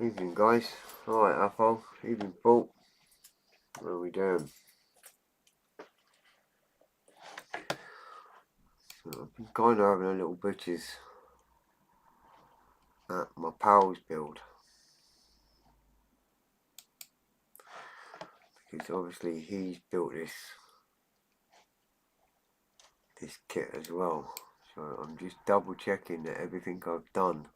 Evening guys, alright Apple, evening Paul, what are we doing? So I've been kind of having a little butchers at my pal's build, because obviously he's built this kit as well, so I'm just double checking that everything I've done,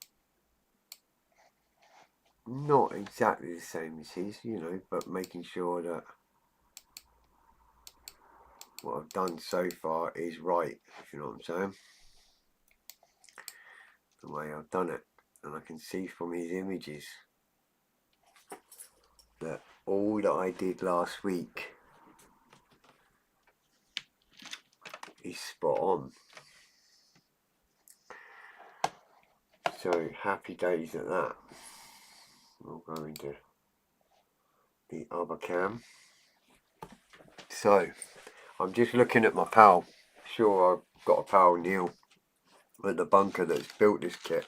not exactly the same as his, but making sure that what I've done so far is right, if you know what I'm saying, the way I've done it. And I can see from his images that all that I did last week is spot on. So happy days at that. We'll go into the other cam. So I'm just looking at my pal. Sure, I've got a pal, Neil, at the bunker that's built this kit.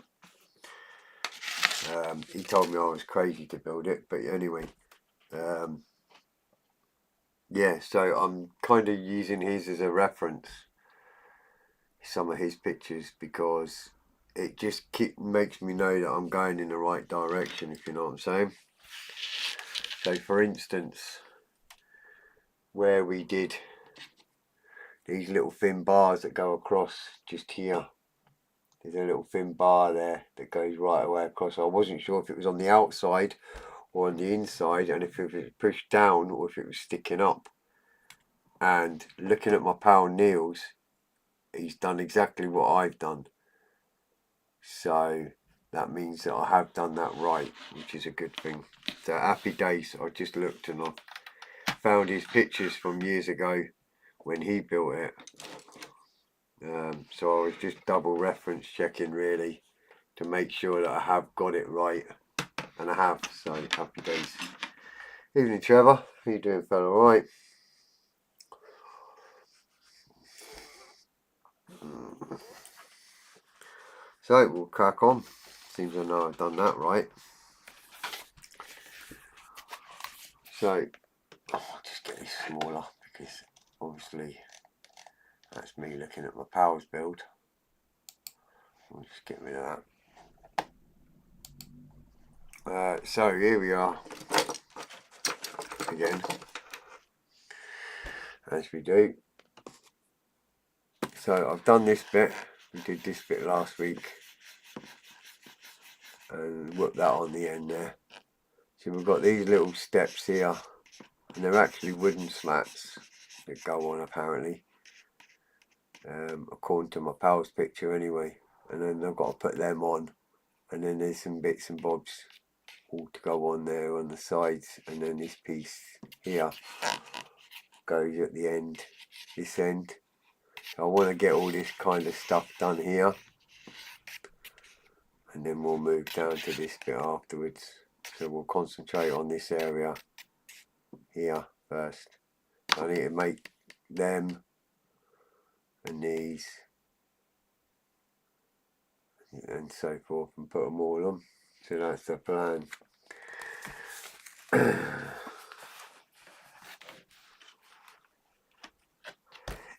He told me I was crazy to build it, but anyway, yeah, so I'm kind of using his as a reference, some of his pictures, because it just makes me know that I'm going in the right direction, if you know what I'm saying. So for instance, where we did these little thin bars that go across just here, there's a little thin bar there that goes right away across. I wasn't sure if it was on the outside or on the inside, and if it was pushed down or if it was sticking up. And looking at my pal Neil's, he's done exactly what I've done, so that means that I have done that right, which is a good thing. So happy days. I just looked and I found his pictures from years ago when he built it. So I was just double reference checking really to make sure that I have got it right, and I have, so happy days. Evening Trevor, how you doing fella? Alright. So we'll crack on. Seems I know I've done that right. So I'll just get this smaller because obviously that's me looking at my pal's build. We'll just get rid of that. So here we are again, as we do. So I've done this bit, we did this bit last week, and whipped that on the end there. So we've got these little steps here, and they're actually wooden slats that go on apparently, according to my pal's picture anyway. And then I've got to put them on, and then there's some bits and bobs all to go on there on the sides, and then this piece here goes at the end, this end. So I want to get all this kind of stuff done here, and then we'll move down to this bit afterwards. So we'll concentrate on this area here first. I need to make them and these and so forth and put them all on. So that's the plan.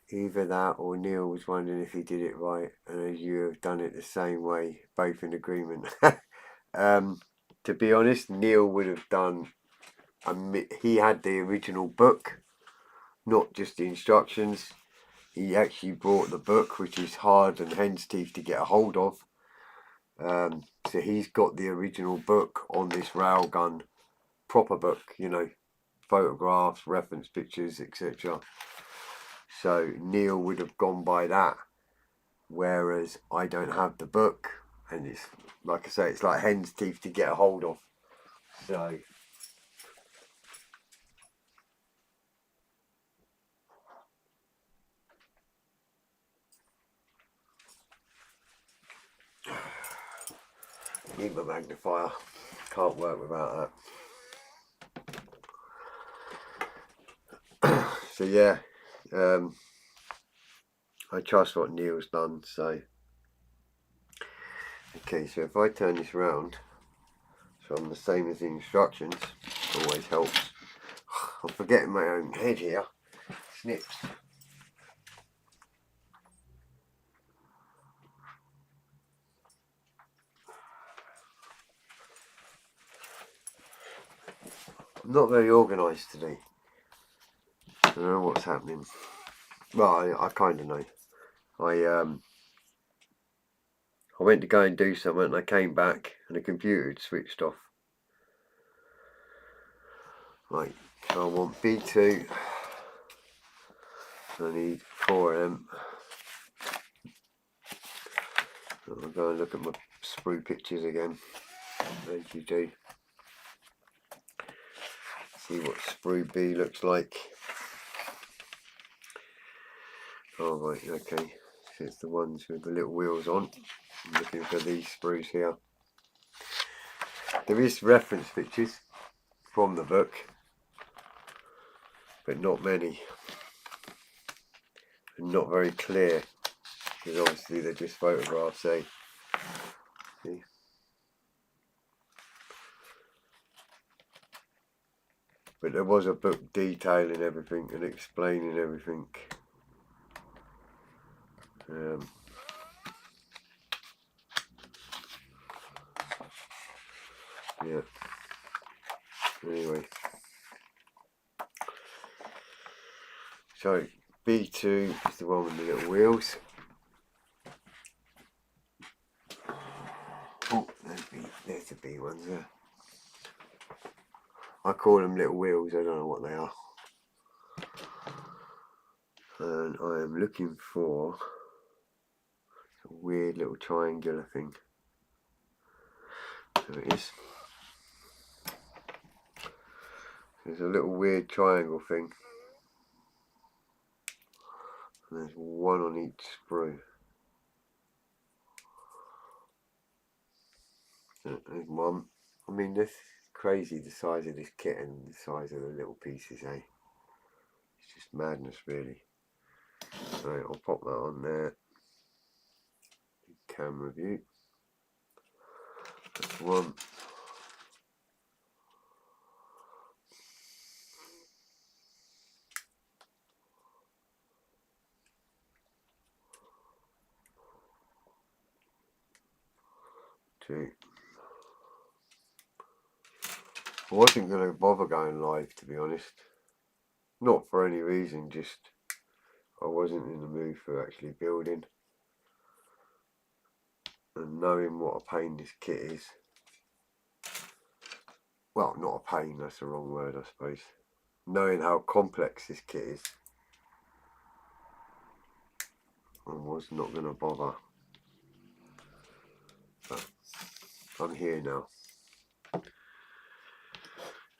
Either that or Neil was wondering if he did it right, and as you have done it the same way, both in agreement. To be honest, Neil would have done, he had the original book, not just the instructions. He actually brought the book, which is hard and hen's teeth to get a hold of. So he's got the original book on this railgun, proper book, photographs, reference pictures, etc. So Neil would have gone by that, whereas I don't have the book, and it's like I say, it's like hen's teeth to get a hold of. So need my magnifier, can't work without that. So yeah, I trust what Neil's done. So okay, so if I turn this around, so I'm the same as the instructions. Always helps. I'm forgetting my own head here. Snips. I'm not very organised today. I don't know what's happening. Well, I kind of know. I went to go and do something and I came back and the computer had switched off. Right, so I want B2. I need 4 of them. I'll go and look at my sprue pictures again, as you do. See what sprue B looks like. Oh right, okay. So it's the ones with the little wheels on. I'm looking for these sprues here. There is reference pictures from the book, but not many. And not very clear, because obviously they're just photographs, eh? See? But there was a book detailing everything and explaining everything. Yeah. Anyway. So B2 is the one with the little wheels. Oh, there's the B ones there. I call them little wheels, I don't know what they are. And I am looking for a weird little triangular thing. There it is. There's a little weird triangle thing. And there's one on each sprue. So there's one. I mean, this is crazy, the size of this kit and the size of the little pieces, eh? It's just madness, really. Right, I'll pop that on there. Camera view. That's one. Two. I wasn't going to bother going live, to be honest. Not for any reason, just I wasn't in the mood for actually building. And knowing what a pain this kit is. Well, not a pain, that's the wrong word, I suppose. Knowing how complex this kit is, I was not going to bother. But I'm here now.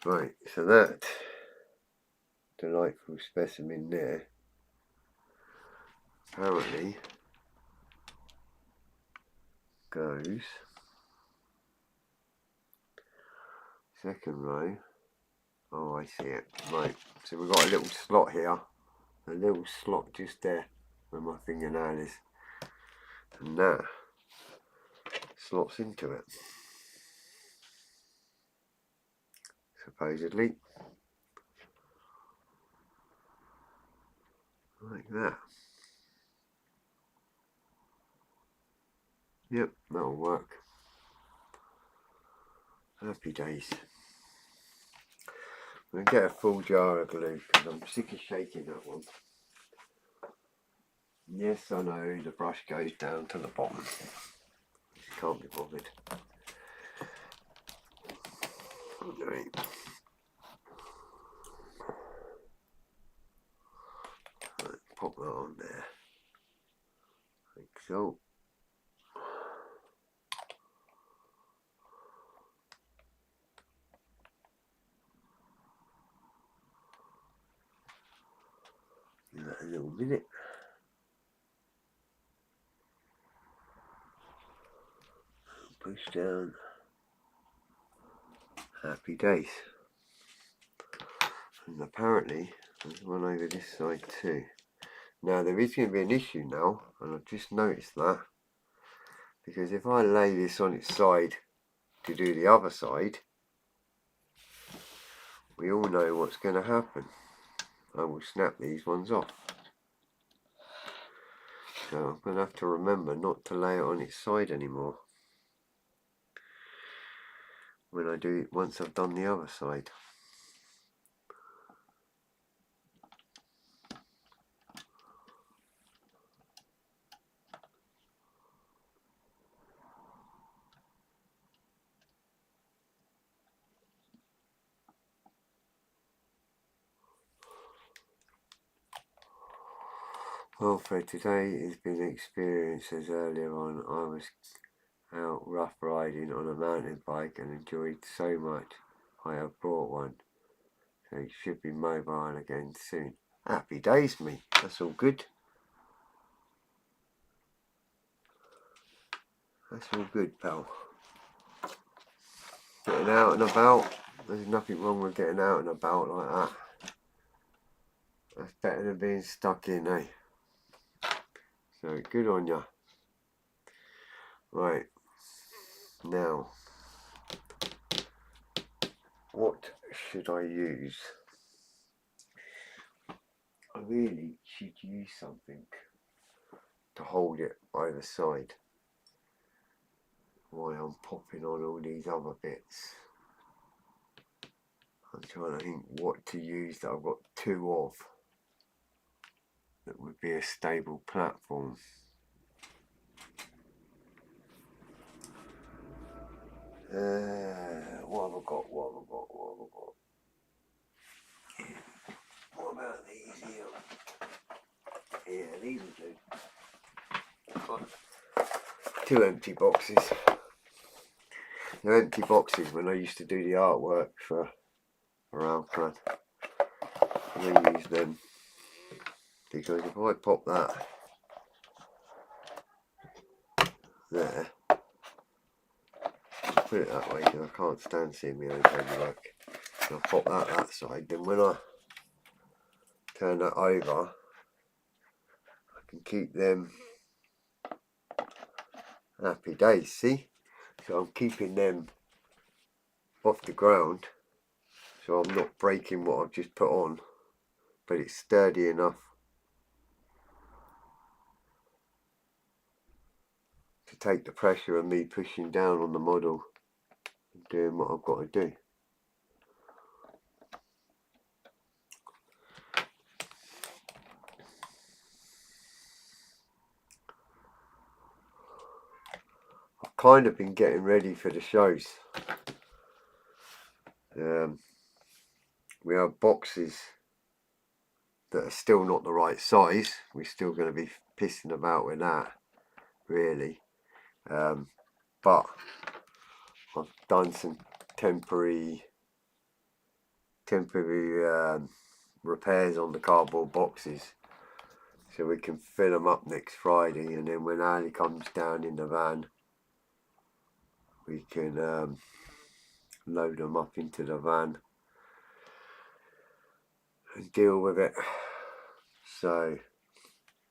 Right, so that delightful specimen there apparently goes second row. Oh, I see it. Right, so we've got a little slot here, a little slot just there where my fingernail is, and that slots into it, supposedly, like that. Yep, that'll work. Happy days. I'm going to get a full jar of glue because I'm sick of shaking that one. Yes, I know the brush goes down to the bottom. Can't be bothered. Right. Right, pop that on there. Like so. Give that a little minute. Push down. Happy days. And apparently there's one over this side too. Now there is going to be an issue now, and I've just noticed that, because if I lay this on its side to do the other side, we all know what's going to happen. I will snap these ones off. So I'm going to have to remember not to lay it on its side anymore when I do it once I've done the other side. Well, for today has been an experience as earlier on I was out rough riding on a mountain bike and enjoyed so much. I have brought one, so it should be mobile again soon. Happy days, me. That's all good. That's all good, pal. Getting out and about. There's nothing wrong with getting out and about like that. That's better than being stuck in, eh? So good on ya. Right. Now, what should I use? I really should use something to hold it either side while I'm popping on all these other bits. I'm trying to think what to use that I've got two of that would be a stable platform. What have I got? What about these here? Yeah, these will do. Two empty boxes. They're empty boxes when I used to do the artwork for Alplan. I use them because if I pop that there, put it that way because I can't stand seeing my own handiwork. And I pop that side, then when I turn that over, I can keep them happy days, see? So I'm keeping them off the ground, so I'm not breaking what I've just put on, but it's sturdy enough to take the pressure of me pushing down on the model and doing what I've got to do. I've kind of been getting ready for the shows. We have boxes that are still not the right size. We're still going to be pissing about with that, really. But I've done some temporary repairs on the cardboard boxes, so we can fill them up next Friday, and then when Ali comes down in the van, we can load them up into the van and deal with it. So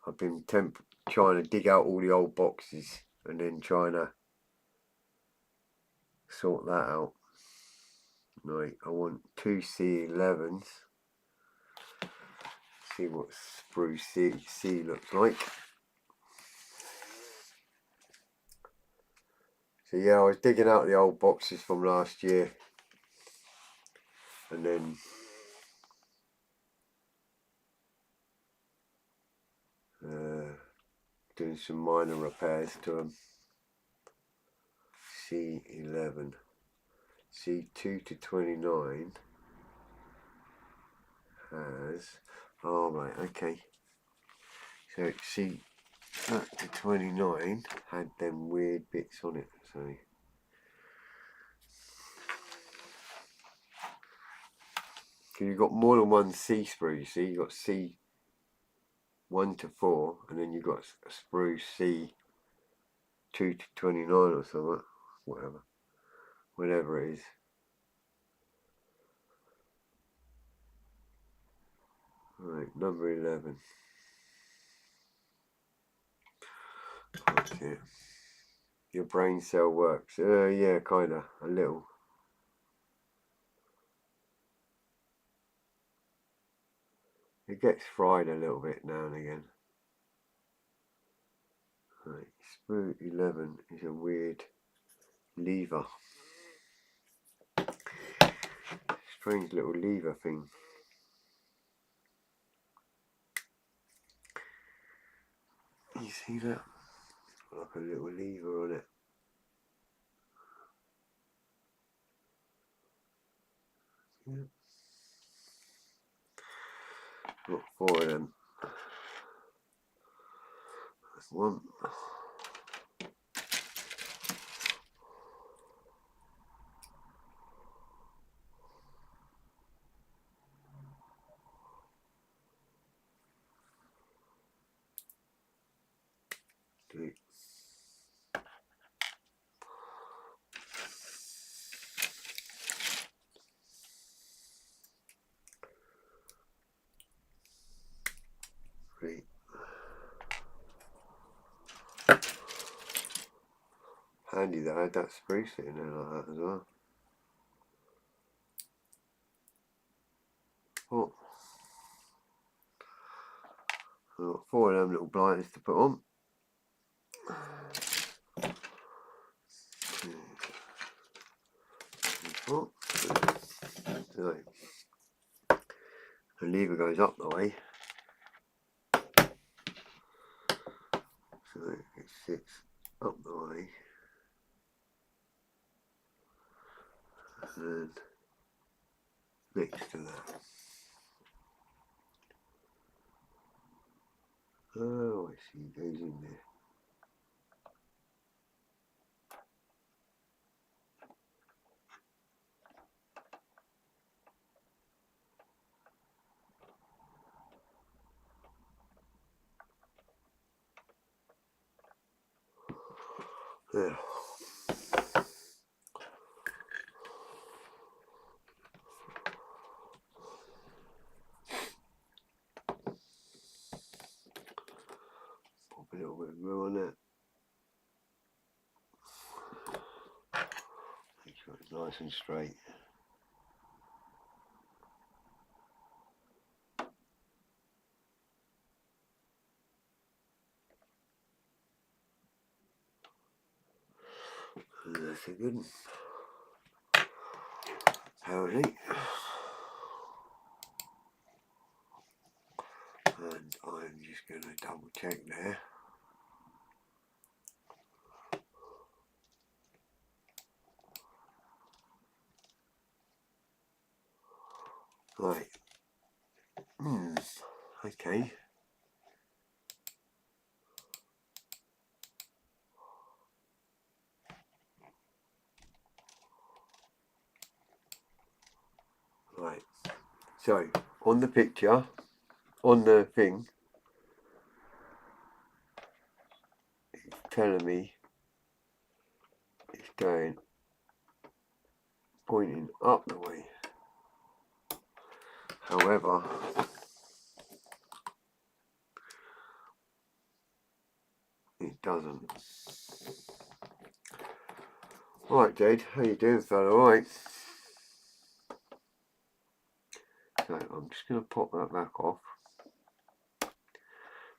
I've been trying to dig out all the old boxes and then trying to sort that out. Right, I want two C11s. See what spruce C looks like. So yeah, I was digging out the old boxes from last year, and then doing some minor repairs to them. C11, C2 to 29 has, oh right, okay. So C that to 29 had them weird bits on it, so you've got more than one C sprue, you see, you've got C 1 to 4, and then you've got a sprue C 2 to 29 or something, whatever it is. Right, number 11. That's it. your brain cell works. Yeah, kinda, a little. It gets fried a little bit now and again. Right, Sprue 11 is a weird lever. Strange little lever thing. You see that? Like a little lever on it. Yeah. Got 4 of them. That's 1. 2. 3. Handy that I had that sprue sitting there like that as well. 4. I've got 4 of them little blinders to put on. 2, 4. So the lever goes up the way, so it sits up the way, and next to that. Oh, I see, it goes in there. There. Pop a little bit of glue on it. Make sure it's nice and straight. And that's a good one. Apparently. And I'm just going to double check there. Right. Okay. Right. So, on the picture, on the thing, it's telling me it's going, pointing up the way. However, it doesn't. Alright, Jade, how you doing, fella? Alright. So I'm just going to pop that back off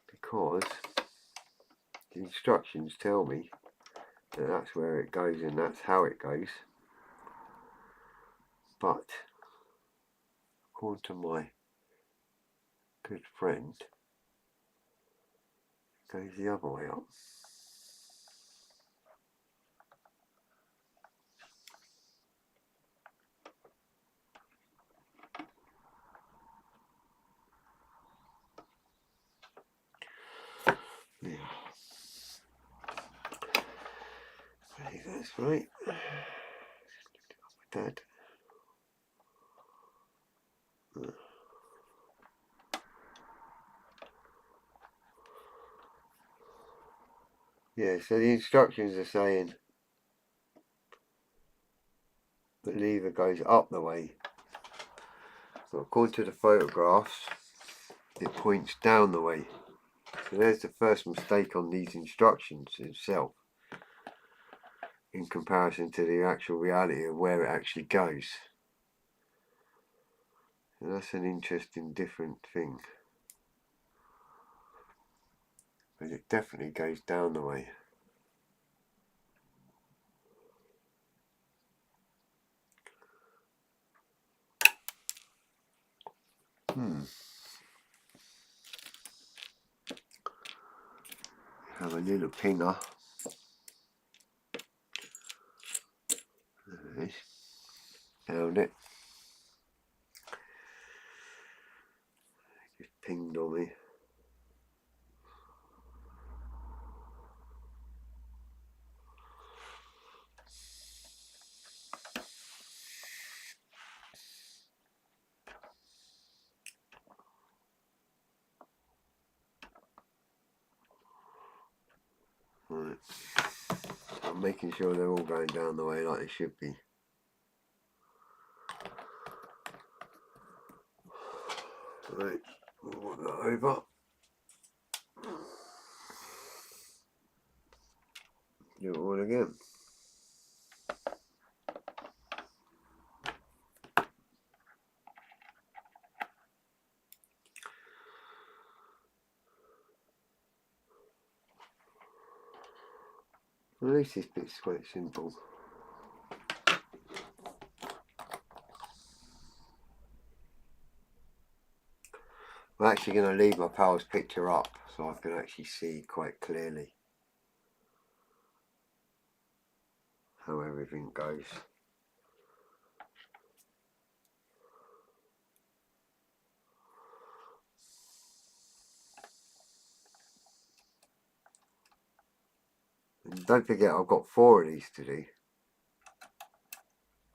because the instructions tell me that that's where it goes and that's how it goes. But according to my good friend, it goes the other way up. Yeah. I think that's right. That. Yeah, so the instructions are saying the lever goes up the way. So according to the photographs, it points down the way. So there's the first mistake on these instructions itself. in comparison to the actual reality of where it actually goes. And that's an interesting, different thing. But it definitely goes down the way. Have a little pinger. There it is. Found it. Just pinged on me. Right. I'm making sure they're all going down the way like they should be. Right, we'll walk that over. Do it all again. At least this bit's quite simple. I'm actually going to leave my pal's picture up so I can actually see quite clearly how everything goes. And don't forget, I've got 4 of these to do.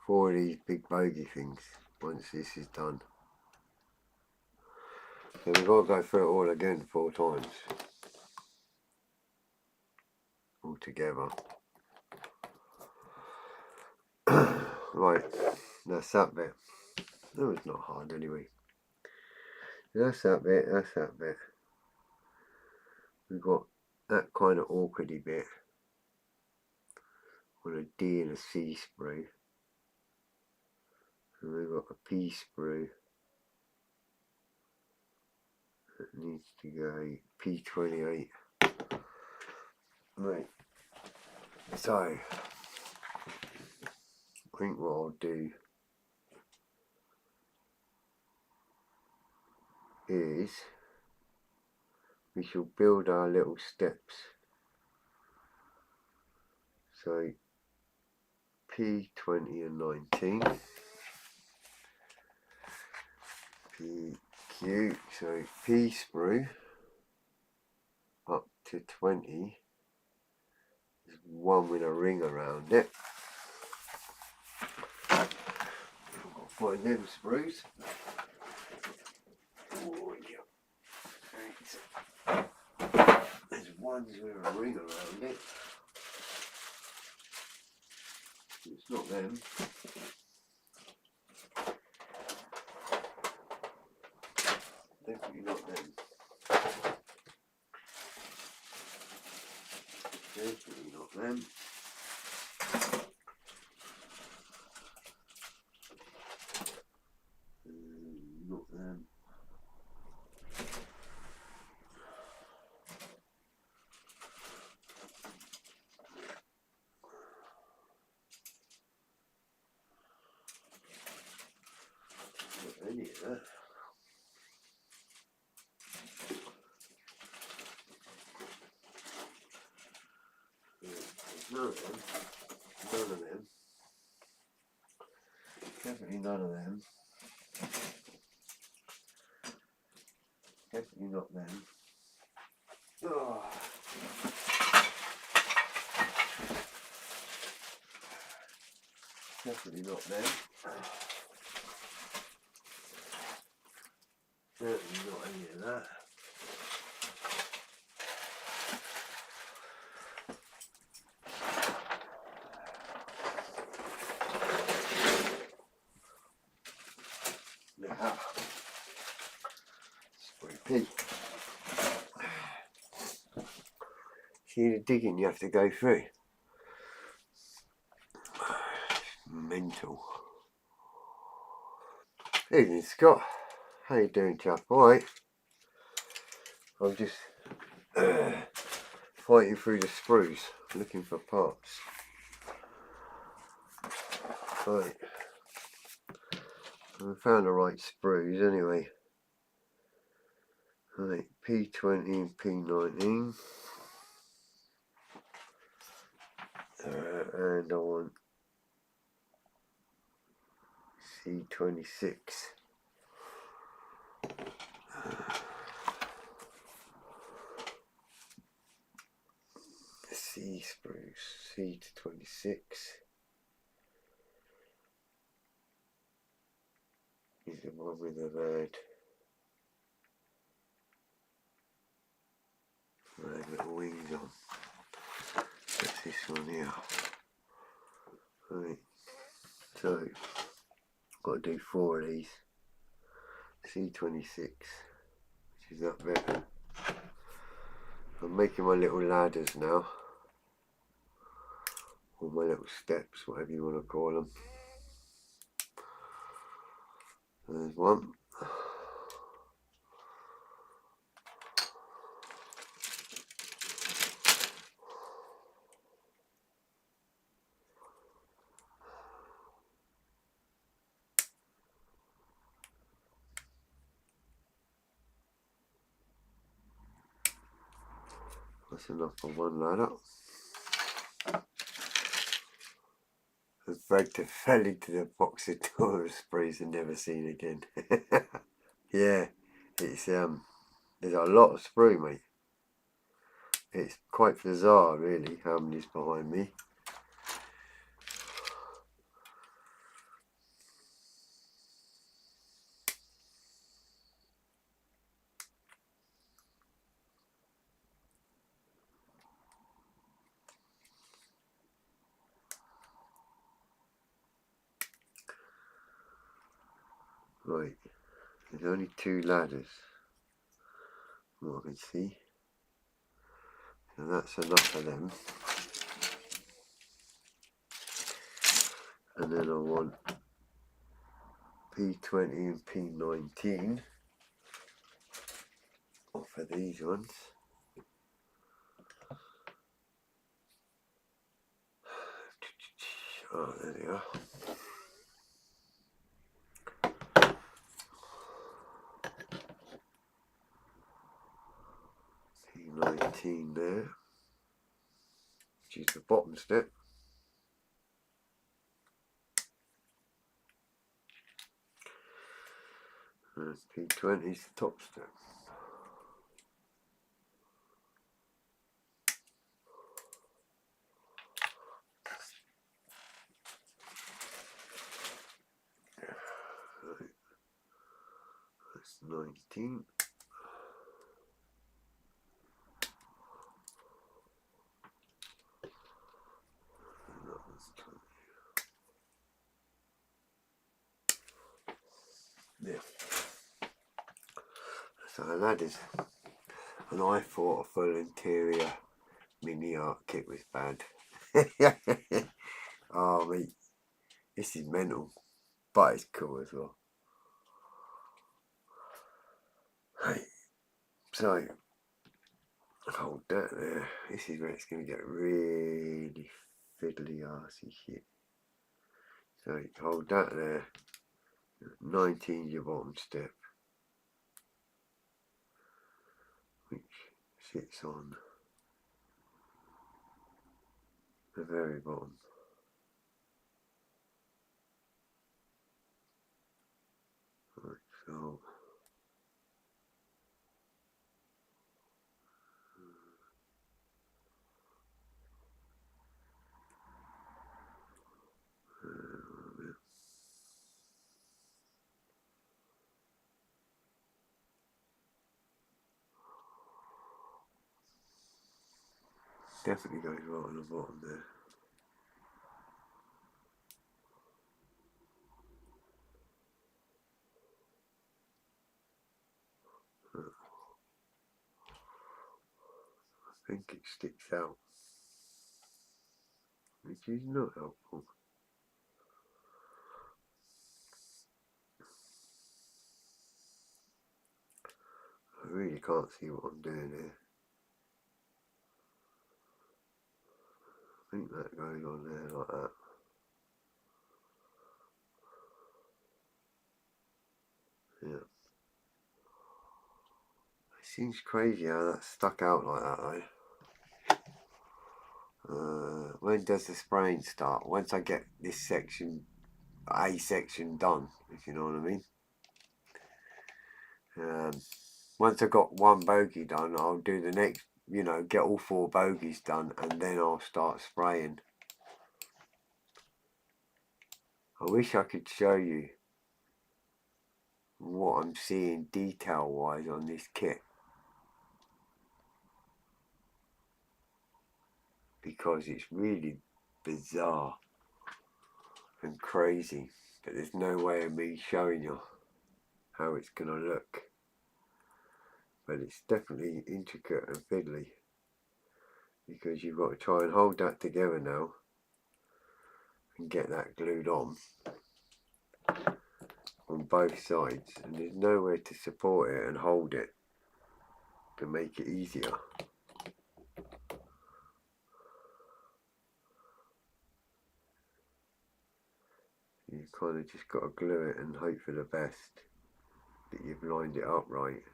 4 of these big bogey things once this is done. So we've got to go through it all again 4 times. All together. Right, that's that bit. No, it's not hard anyway. That's that bit, that's that bit. We've got that kind of awkwardy bit on a D and a C sprue. And we've got a P sprue that needs to go P28. Right, so I think what I'll do is we shall build our little steps. So P20 and 19, PQ, so P sprue up to 20 is one with a ring around it. I've got to find them sprues. Oh, yeah. There's ones with a ring around it. It's not them. Definitely not them. Definitely not them. Not them. Not any of that. None of them. None of them. Definitely none of them. Definitely not them. Oh. Definitely not them. Certainly not any of that. Now, sprue P. See the digging you have to go through. mental. Evening, Scott. How you doing, chap? Alright. I'm just fighting through the sprues, looking for parts. Right. I found the right sprues anyway. Right, P20 and P19. And I want C26. C spruce, C26. Is the one with the red little wings on. That's this one here. Right, so got to do 4 of these. C26, which is up there. I'm making my little ladders now, or my little steps, whatever you want to call them. There's one. That's enough for one ladder. I fell into the box of Dora sprays and never seen again. Yeah, it's there's a lot of sprue, mate. It's quite bizarre, really, how many's behind me. Right, there's only 2 ladders, from what I can see. So that's enough of them. And then I want P20 and P19 off of these ones. Oh, there they are. P19 there, which is the bottom step. And P20 is the top step. Right. That's 19. And that was 20. Yeah. So that is, and I thought a full interior mini art kit was bad. Oh mate, this is mental, but it's cool as well. Right, so hold that there. This is where it's going to get really fiddly arsey shit. So hold that there. 19 your bottom step, which sits on the very bottom. Right, so definitely goes right on the bottom there. I think it sticks out, which is not helpful. really can't see what I'm doing here. I think that goes on there like that. Yeah. It seems crazy how that's stuck out like that though. When does the spraying start? Once I get this section, A section done, if you know what I mean. Once I've got one bogey done, I'll do the next, get all 4 bogeys done, and then I'll start spraying. I wish I could show you what I'm seeing detail wise on this kit, because it's really bizarre and crazy, but there's no way of me showing you how it's gonna look. But it's definitely intricate and fiddly, because you've got to try and hold that together now and get that glued on both sides, and there's nowhere to support it and hold it to make it easier. You kind of just got to glue it and hope for the best that you've lined it up right.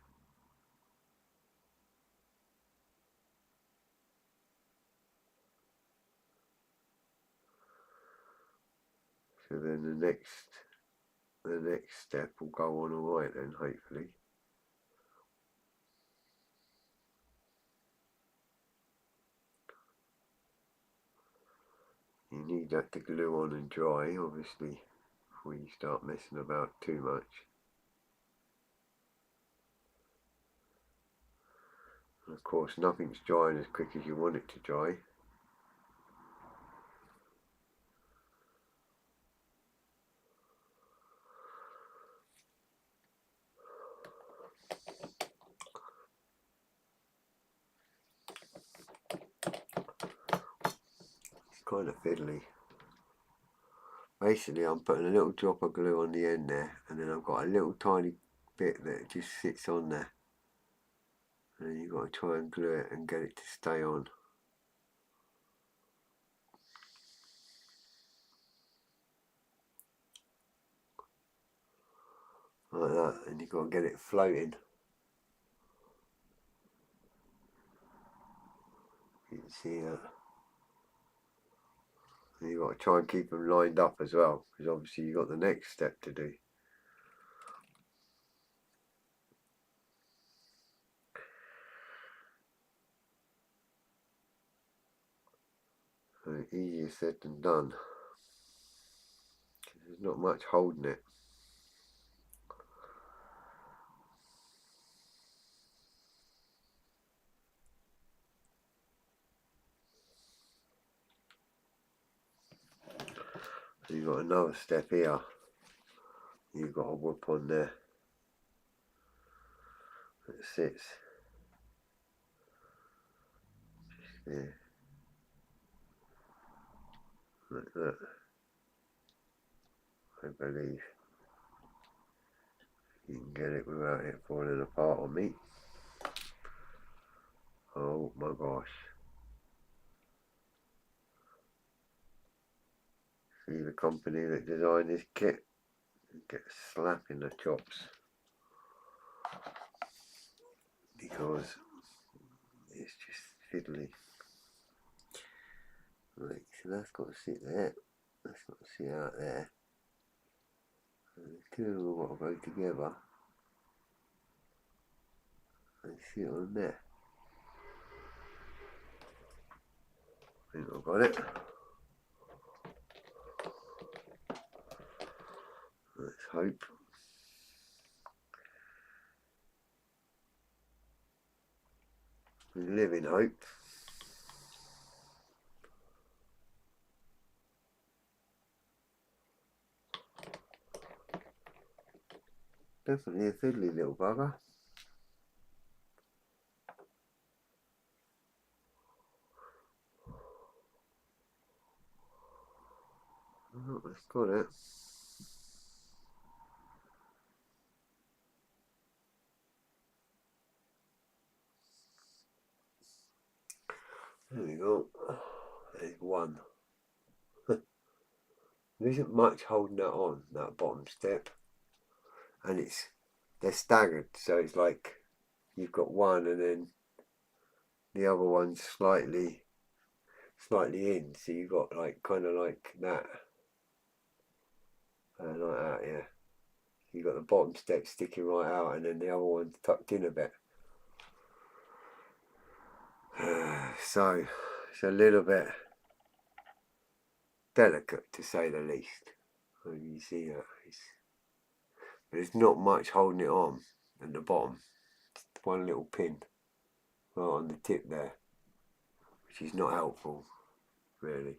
So then the next step will go on alright then, hopefully. You need that to glue on and dry, obviously, before you start messing about too much. And of course, nothing's drying as quick as you want it to dry. It's kind of fiddly. Basically, I'm putting a little drop of glue on the end there, and then I've got a little tiny bit that just sits on there. And then you've got to try and glue it and get it to stay on. Like that, and you've got to get it floating. You can see that. And you've got to try and keep them lined up as well, because obviously you've got the next step to do. So easier said than done. There's not much holding it. So you've got another step here. You've got a whoop on there that sits just there, like that. I believe you can get it without it falling apart on me. Oh my gosh. See the company that designed this kit get a slap in the chops, because it's just fiddly. Right, so that's got to sit there, that's got to sit out there. And the two of them got to go together and sit on there. I think I've got it. Let's hope. We live in hope. Definitely a fiddly little bugger. Oh, that's got it. There we go. There's one. There isn't much holding that on, that bottom step. And they're staggered, so it's like you've got one and then the other one's slightly in, so you've got like kind of like that. Like that, yeah. You've got the bottom step sticking right out and then the other one's tucked in a bit. So it's a little bit delicate, to say the least. You see that? There's not much holding it on at the bottom. Just one little pin right on the tip there, which is not helpful, really.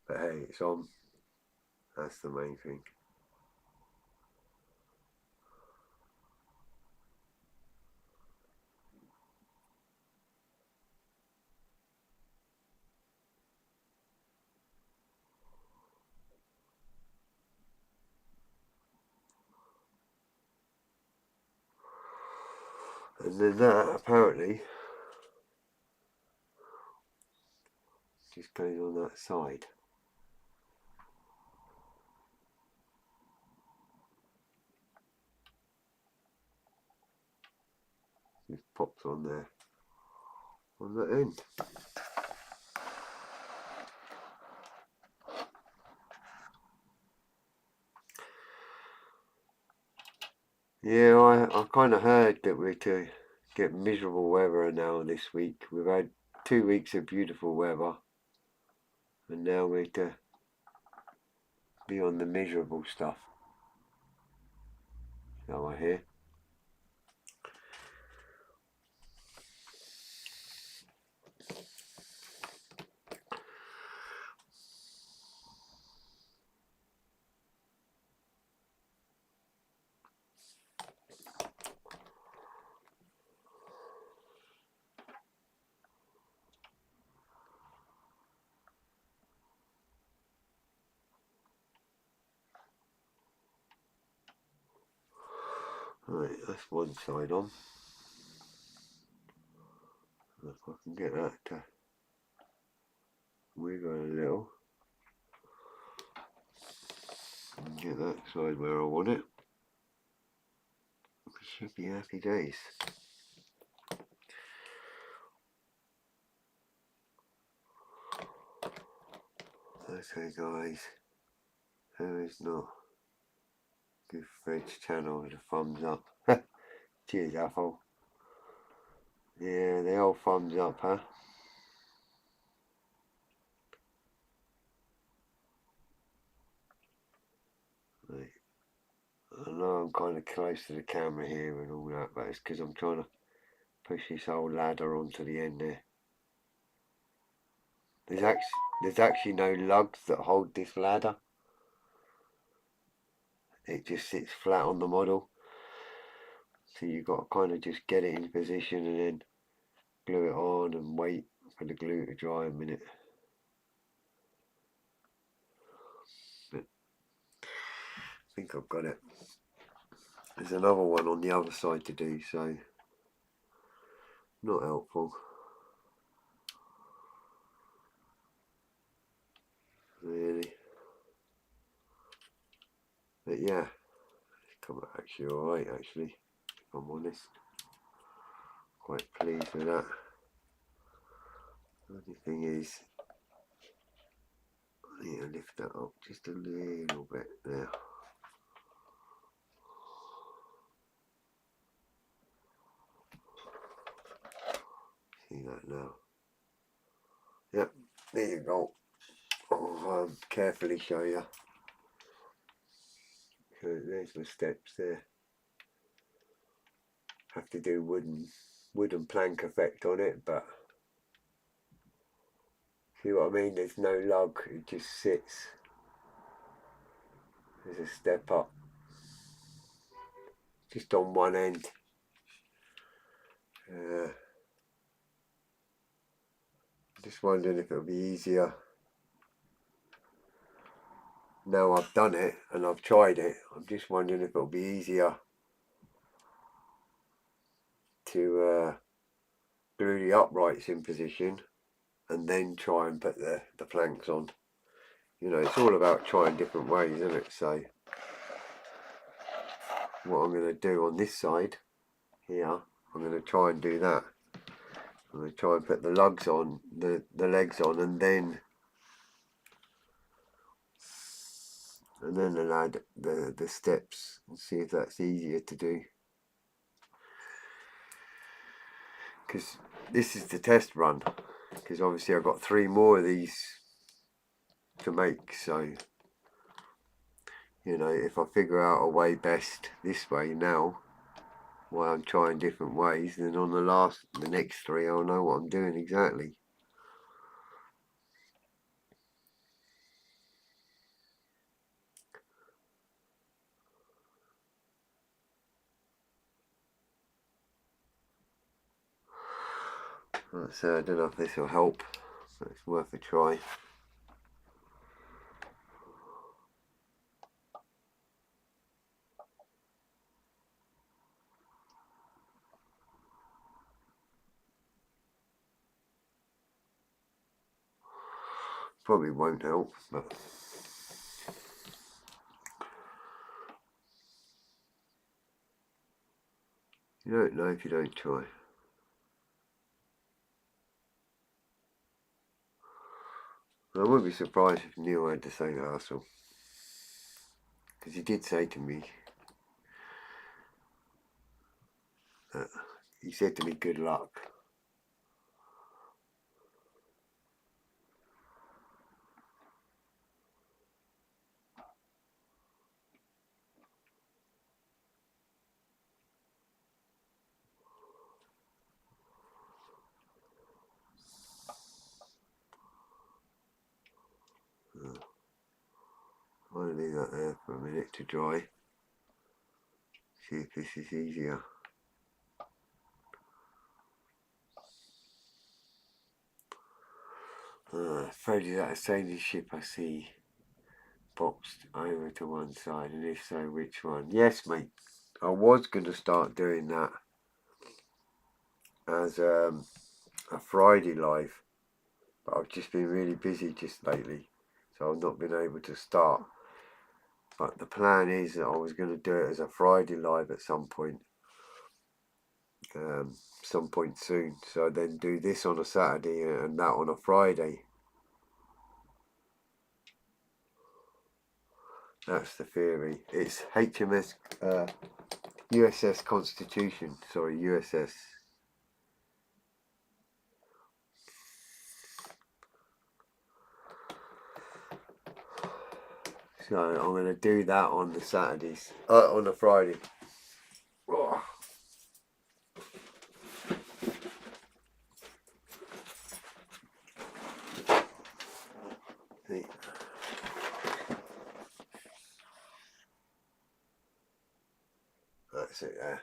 But hey, it's on. That's the main thing. And then that apparently just goes on that side. Just pops on there on that end. Yeah, I kind of heard that we're to get miserable weather now this week. We've had 2 weeks of beautiful weather, and now we're to be on the miserable stuff. So I hear. Right, that's one side on. If I can get that to wiggle a little. And get that side where I want it. Should be happy days. Okay guys, who is not? Give Fred's channel a thumbs up. Cheers, Apple. Yeah, the old thumbs up, huh? Right. I know I'm kind of close to the camera here and all that, but it's because I'm trying to push this old ladder onto the end there. There's actually no lugs that hold this ladder. It just sits flat on the model. So you've got to kind of just get it in position and then glue it on and wait for the glue to dry a minute. But I think I've got it. There's another one on the other side to do, so not helpful. Really. But yeah, it's come out actually alright actually, if I'm honest. Quite pleased with that. The only thing is, I need to lift that up just a little bit there. See that now? Yep, there you go. I'll carefully show you. So there's the steps there. Have to do wooden plank effect on it, but see what I mean? There's no lug, it just sits. There's a step up, just on one end. Just wondering if it'll be easier. Now I've done it and I've tried it, I'm just wondering if it'll be easier to glue the uprights in position and then try and put the planks on. You know, it's all about trying different ways, isn't it? So what I'm going to do on this side here, I'm going to try and do that. I'm going to try and put the lugs on, the legs on, and then add the steps and see if that's easier to do. Because this is the test run, because obviously I've got 3 more of these to make, so you know, if I figure out a way best this way now while I'm trying different ways, then on the next 3 I'll know what I'm doing exactly. So I don't know if this will help, but it's worth a try. Probably won't help, but you don't know if you don't try. I wouldn't be surprised if Neil had the same hassle, because he did say to me, he said to me, good luck. I'll leave that there for a minute to dry. See if this is easier. Fred is at a sailing ship, I see. Boxed over to one side, and if so, which one? Yes, mate. I was going to start doing that as a Friday live, but I've just been really busy just lately, so I've not been able to start. But the plan is that I was going to do it as a Friday live at some point soon. So then do this on a Saturday and that on a Friday. That's the theory. It's HMS USS Constitution. Sorry, USS. So I'm going to do that on the Saturdays, on the Friday. Oh. See. That's it there.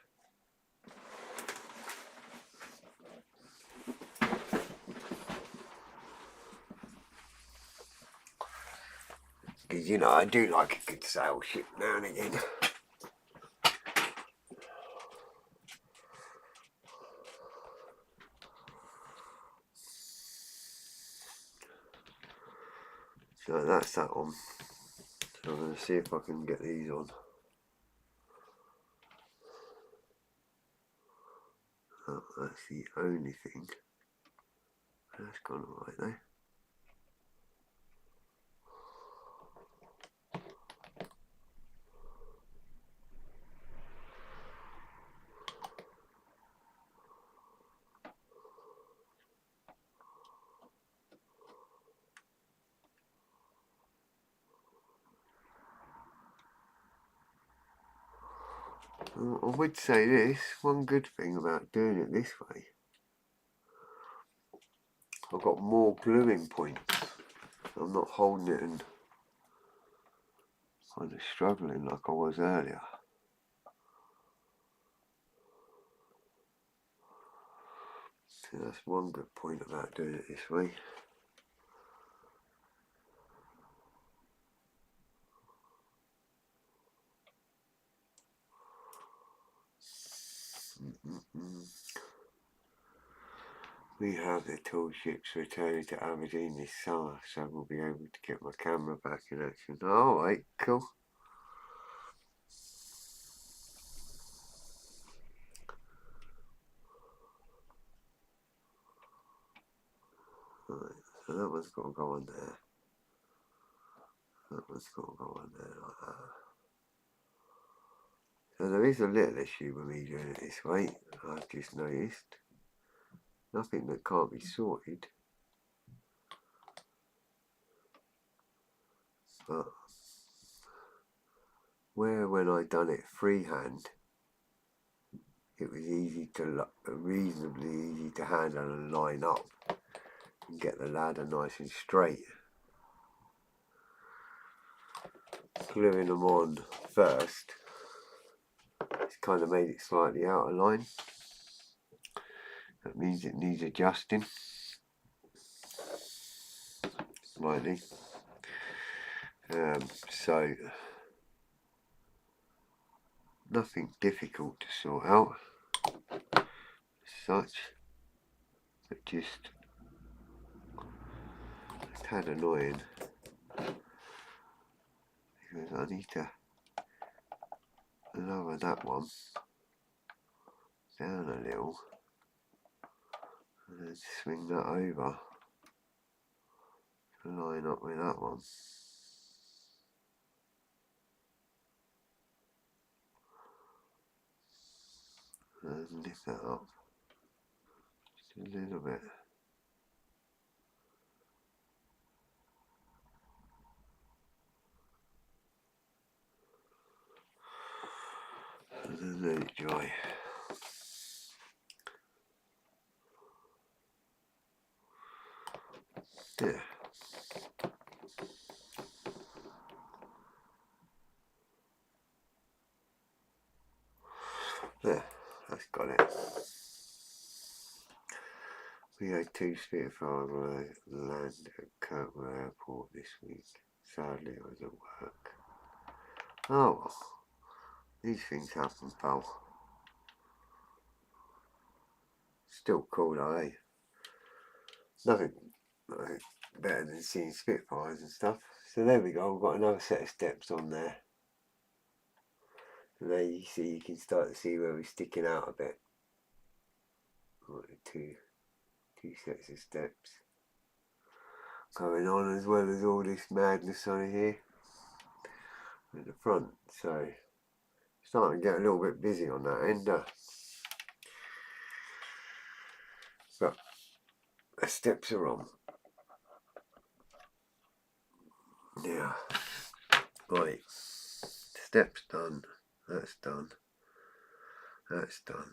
Because, you know, I do like a good sail ship now and again. So that's that one. So I'm going to see if I can get these on. Oh, that's the only thing. That's gone alright though. I would say this, one good thing about doing it this way, I've got more gluing points. I'm not holding it and kind of struggling like I was earlier. So that's one good point about doing it this way. We have the tall ships returning to Aberdeen this summer, so we'll be able to get my camera back in action. Alright, cool. Right, so that one's got to go on there. That one's got to go on there like that. So there is a little issue with me doing it this way, I've just noticed. Nothing that can't be sorted. But where when I done it freehand, it was reasonably easy to handle and line up and get the ladder nice and straight. Gluing them on first, it's kind of made it slightly out of line. That means it needs adjusting slightly. So nothing difficult to sort out as such, but just a tad annoying because I need to lower that one down a little and then swing that over to line up with that one. And lift that up just a little bit. And then let it dry. Yeah. There, that's got it. We had 2 Spitfires land at Kirkwall Airport this week. Sadly, I was at work. Oh well, these things happen, pal. Still cool though, eh? Nothing better than seeing Spitfires and stuff. So there we go, we've got another set of steps on there. And there you see, you can start to see where we're sticking out a bit. Like two sets of steps going on, as well as all this madness on here at the front. So starting to get a little bit busy on that end. But the steps are on. Yeah. Right. Steps done. That's done. That's done.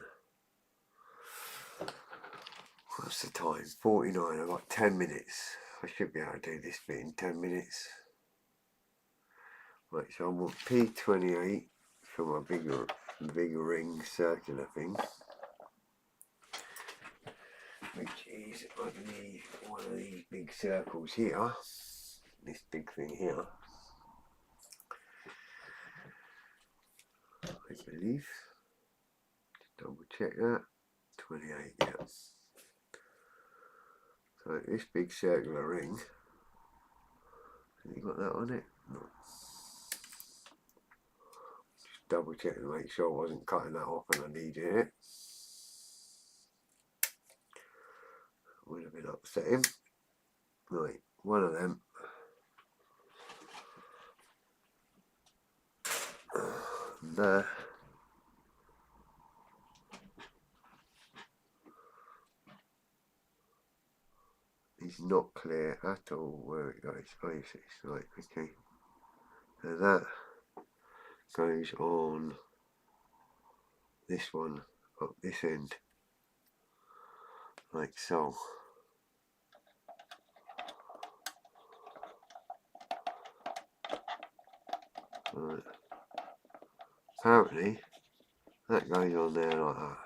What's the time? 49. I've got 10 minutes. I should be able to do this bit in 10 minutes. Right, so I want P28 for my bigger ring circular thing, which is, I believe, one of these big circles here. This big thing here, I believe. Just double check that. 28, yeah. So this big circular ring, have you got that on it? No. Just double check to make sure I wasn't cutting that off and I needed it. Would have been upsetting. Right, one of them. There. It's not clear at all where it goes. Oh, yes, it's right, okay. And that goes on this one up this end, like so. Right. Apparently, that goes on there like that.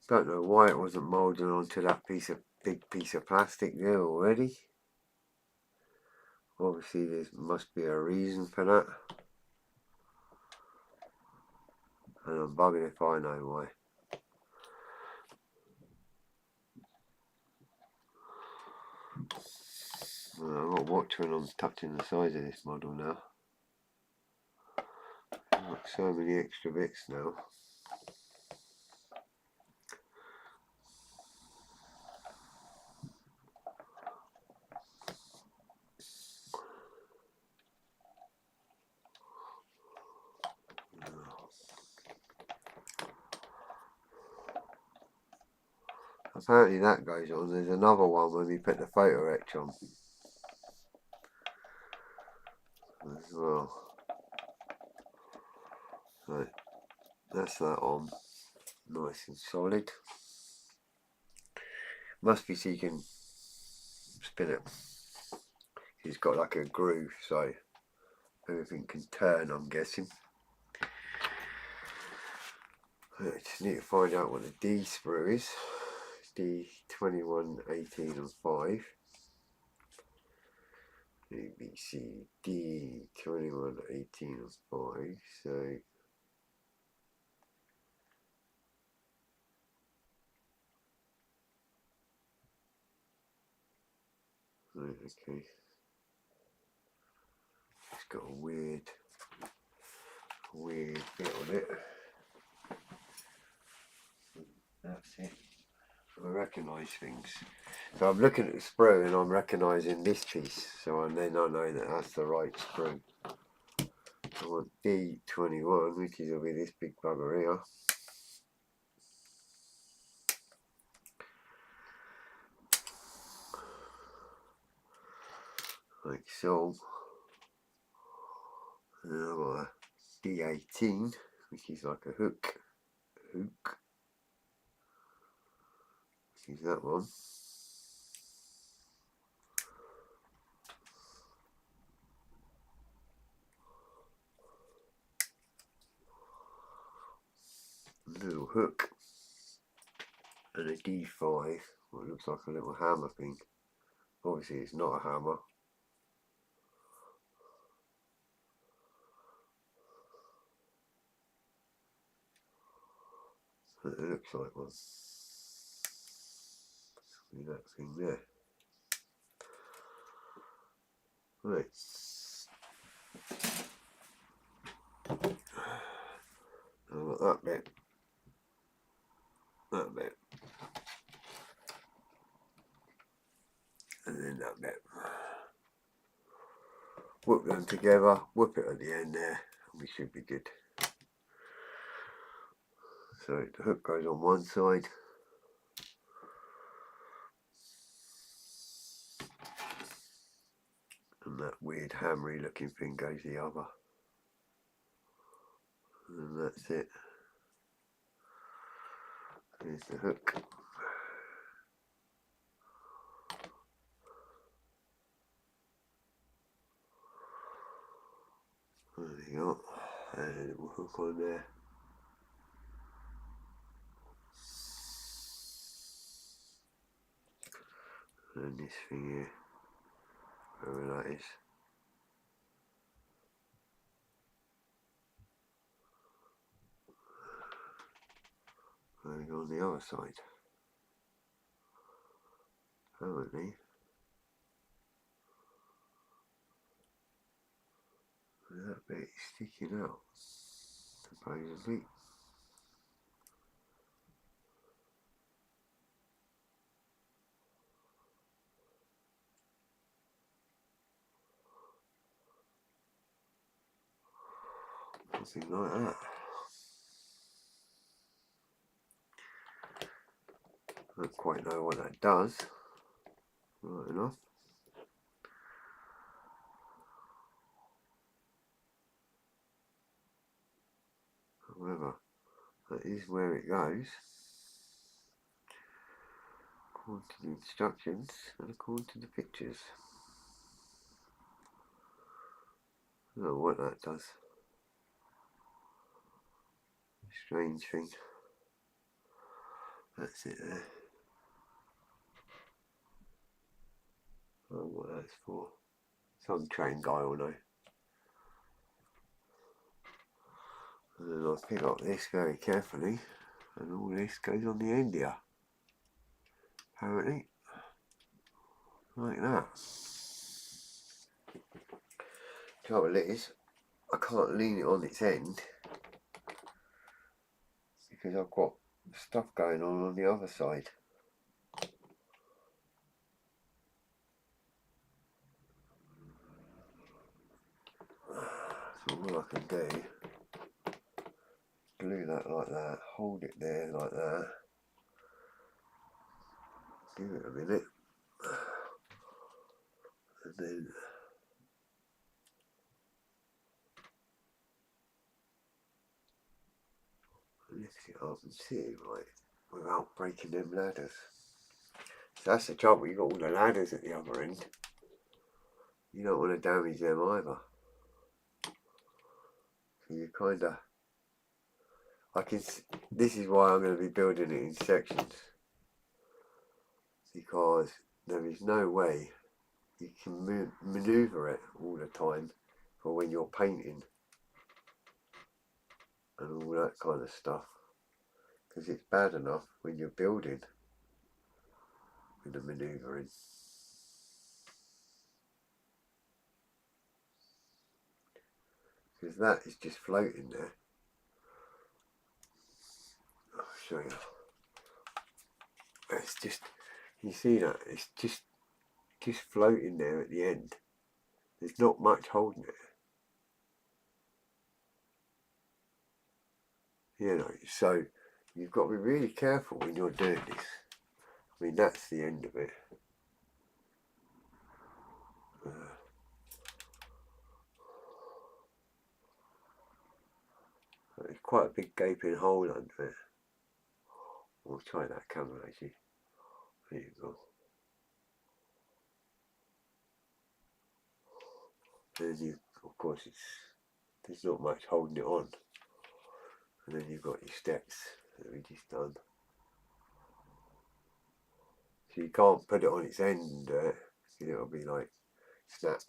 Don't know why it wasn't moulding onto that piece of big piece of plastic there already. Obviously there must be a reason for that. And I'm bugging if I know why. Well, I've got to watch when I'm touching the size of this model now. I've got so many extra bits now. Apparently that goes on. There's another one when we put the photo etch on as well. Right, that's that on. Nice and solid. Must be so you can spin it. It's got like a groove, so everything can turn, I'm guessing. I just need to find out what the D sprue is. D21, 18 and 5. A, B, C, D, 21, 18 and 5. So right, okay. It's got a weird bit on it. That's it. I recognise things. So I'm looking at the sprue and I'm recognising this piece. So then I know that that's the right sprue. I want D21, which is will be this big bugger here. Like so. And then I've got a D18, which is like a hook, which is that one. A little hook, and a D5, what looks like a little hammer thing. Obviously it's not a hammer. But it looks like one. See that thing there. Right. I've got that bit. That bit. And then that bit. Whip them together, whip it at the end there, and we should be good. So the hook goes on one side. And that weird hammery looking thing goes the other. And that's it. Here's the hook. There you go. And we'll hook on there. And this thing here, wherever that is. Going on the other side. Apparently. That bit is sticking out. Supposedly. Something like that. I don't quite know what that does. Right enough. However, that is where it goes. According to the instructions and according to the pictures. I don't know what that does. Strange thing. That's it there. what that's for. Some trained guy will know. And then I pick up this very carefully, and all this goes on the end here. Apparently. Like that. Trouble is, I can't lean it on its end because I've got stuff going on the other side. So all I can do, glue that like that, hold it there like that, give it a minute, and then lift it up and sit it right without breaking them ladders. So that's the trouble, you've got all the ladders at the other end. You don't want to damage them either. So you kind of, this is why I'm going to be building it in sections. Because there is no way you can manoeuvre it all the time for when you're painting and all that kind of stuff. Because it's bad enough when you're building with the manoeuvring. Because that is just floating there. I'll show you. It's just, you see that? It's just floating there at the end. There's not much holding it. You know, so you've got to be really careful when you're doing this. I mean, that's the end of it. There's quite a big gaping hole under it. We'll try that camera actually. There you go. And then of course, there's not much holding it on. And then you've got your steps that we just done. So you can't put it on its end and do it, because it'll be like snap.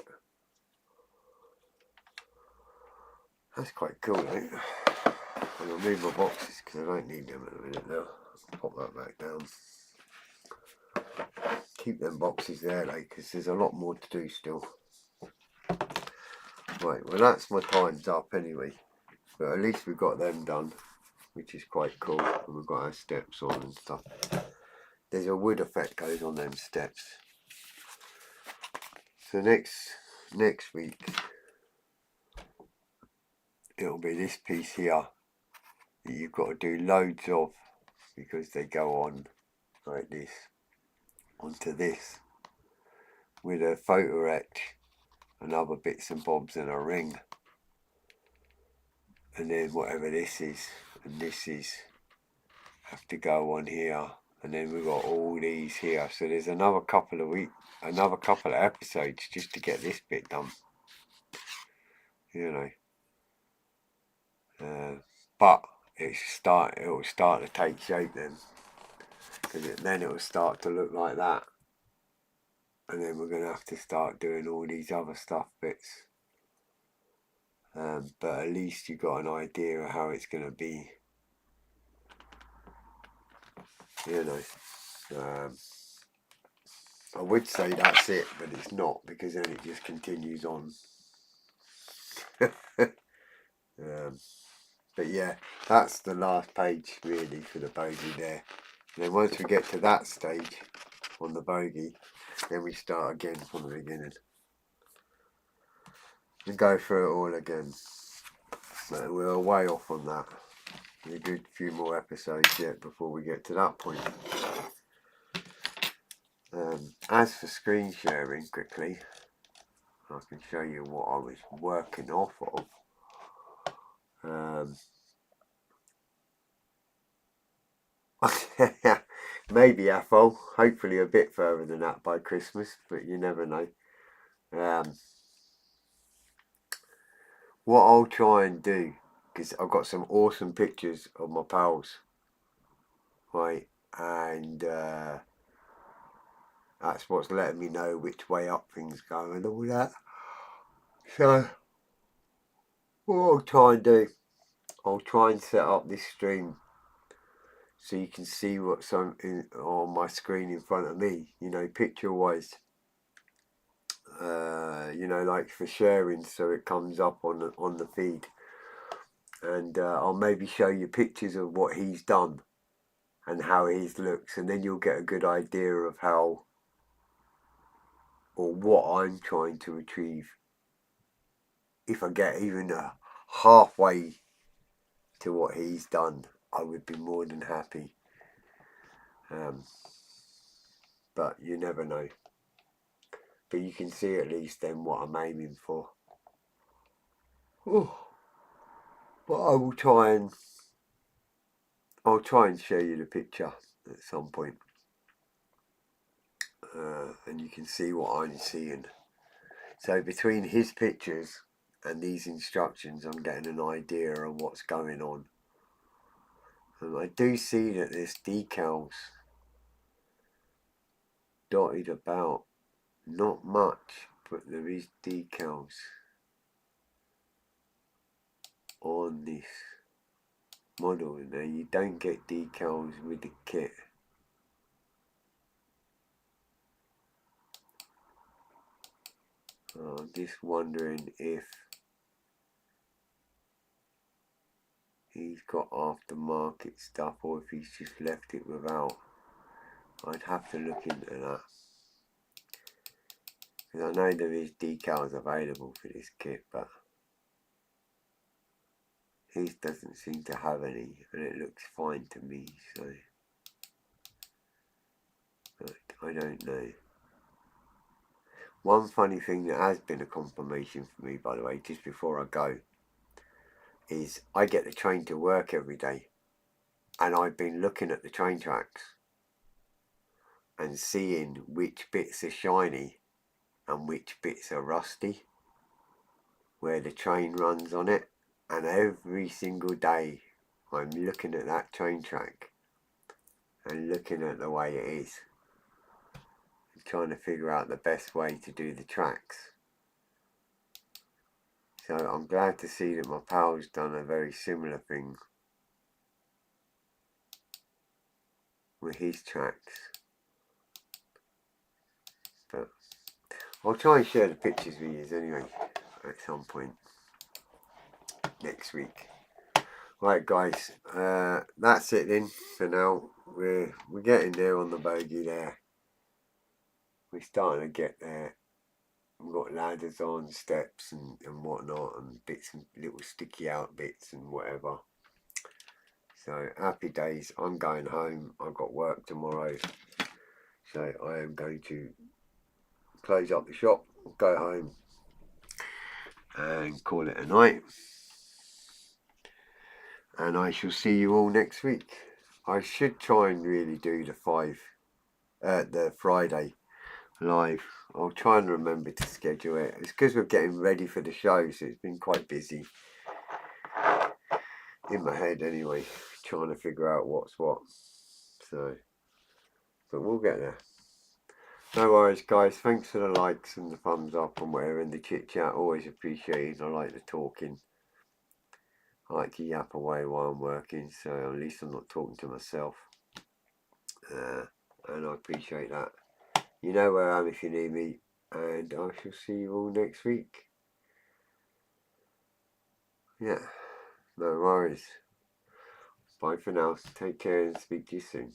That's quite cool, eh? I'll remove my boxes because I don't need them at the minute now. Pop that back down. Keep them boxes there though, because there's a lot more to do still. Right, well that's my time's up anyway. But at least we've got them done, which is quite cool. And we've got our steps on and stuff. There's a wood effect goes on them steps. So next week it'll be this piece here that you've got to do loads of, because they go on like this onto this with a photo etch and other bits and bobs and a ring, and then whatever this is and this is have to go on here, and then we've got all these here. So there's another couple of episodes just to get this bit done, you know. But it will start to take shape then, because then it will start to look like that, and then we're going to have to start doing all these other stuff bits. But at least you've got an idea of how it's going to be, you know. I would say that's it, but it's not, because then it just continues on. But yeah, that's the last page really for the bogey there. And then once we get to that stage on the bogey, then we start again from the beginning and go through it all again. But we're way off on that. A good few more episodes yet before we get to that point. As for screen sharing, quickly, I can show you what I was working off of. Maybe AFO, hopefully a bit further than that by Christmas, but you never know. What I'll try and do, because I've got some awesome pictures of my pals, right, and that's what's letting me know which way up things go and all that. So what I'll try and do, I'll try and set up this stream so you can see what's on my screen in front of me, you know, picture wise. You know, like for sharing, so it comes up on the feed. And I'll maybe show you pictures of what he's done and how his looks, and then you'll get a good idea of how or what I'm trying to achieve. If I get even halfway to what he's done, I would be more than happy. But you never know. But you can see at least then what I'm aiming for. Oh, but I'll try and show you the picture at some point. And you can see what I'm seeing. So between his pictures and these instructions, I'm getting an idea of what's going on. And I do see that there's decals dotted about. Not much, but there is decals on this model. Now you don't get decals with the kit. I'm just wondering if he's got aftermarket stuff or if he's just left it without. I'd have to look into that. Because I know there is decals available for this kit, but his doesn't seem to have any, and it looks fine to me, so I don't know. One funny thing that has been a confirmation for me, by the way, just before I go, is I get the train to work every day, and I've been looking at the train tracks and seeing which bits are shiny and which bits are rusty, where the train runs on it, and every single day I'm looking at that train track and looking at the way it is, and trying to figure out the best way to do the tracks. So I'm glad to see that my pal's done a very similar thing with his tracks. But I'll try and share the pictures with you anyway at some point next week. Right guys, that's it then for now. We're getting there on the bogey there. We're starting to get there. We've got ladders on, steps and whatnot, and bits and little sticky out bits and whatever. So happy days. I'm going home. I've got work tomorrow, so I am going to close up the shop, go home and call it a night, and I shall see you all next week. I should try and really do the Friday live. I'll try and remember to schedule it. It's because we're getting ready for the show, so it's been quite busy in my head anyway, trying to figure out what's what. So, but we'll get there. No worries guys, thanks for the likes and the thumbs up and whatever, and the chit chat, always appreciated. I like the talking. I like to yap away while I'm working, so at least I'm not talking to myself. And I appreciate that. You know where I am if you need me, and I shall see you all next week. Yeah, no worries. Bye for now. Take care and speak to you soon.